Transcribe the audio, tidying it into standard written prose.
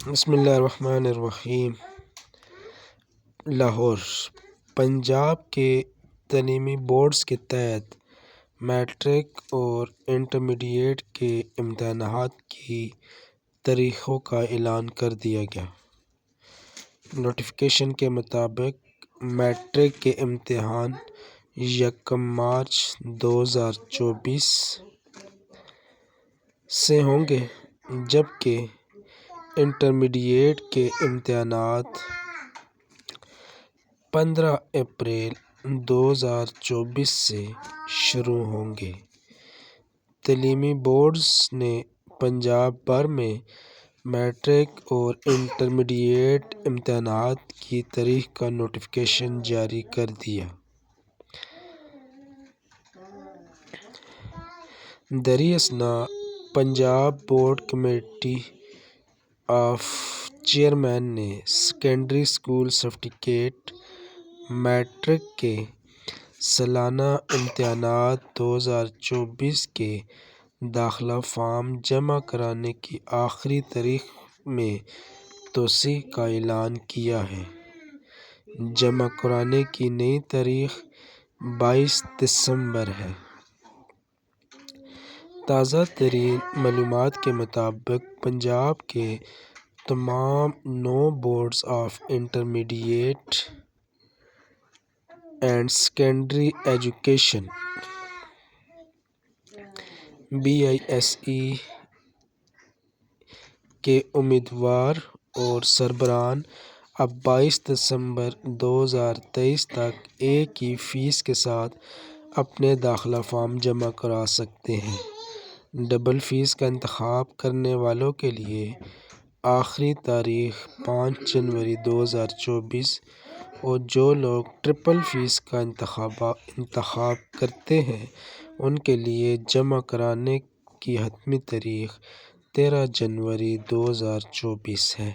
بسم اللہ الرحمن الرحیم۔ لاہور، پنجاب کے تعلیمی بورڈز کے تحت میٹرک اور انٹرمیڈیٹ کے امتحانات کی تاریخوں کا اعلان کر دیا گیا۔ نوٹیفکیشن کے مطابق میٹرک کے امتحان 1 مارچ 2024 سے ہوں گے، جبکہ انٹرمیڈیٹ کے امتحانات 15 اپریل 2024 سے شروع ہوں گے۔ تعلیمی بورڈز نے پنجاب بھر میں میٹرک اور انٹرمیڈیٹ امتحانات کی تاریخ کا نوٹیفکیشن جاری کر دیا۔ دریں اثنا، Punjab board committee of chairman نے سیکنڈری اسکول سرٹیفکیٹ میٹرک کے سالانہ امتحانات 2024 کے داخلہ فارم جمع کرانے کی آخری تاریخ میں توسیع کا اعلان کیا ہے۔ جمع کرانے کی نئی تاریخ 22 دسمبر ہے۔ تازہ ترین معلومات کے مطابق پنجاب کے تمام 9 boards of intermediate and secondary education BISE کے امیدوار اور سربراہان اب 22 دسمبر 2023 تک ایک ہی فیس کے ساتھ اپنے داخلہ فارم جمع کرا سکتے ہیں۔ ڈبل فیس کا انتخاب کرنے والوں کے لیے آخری تاریخ 5 جنوری 2024 اور جو لوگ ٹرپل فیس کا انتخاب کرتے ہیں ان کے لیے جمع کرانے کی حتمی تاریخ 13 جنوری 2024 ہے۔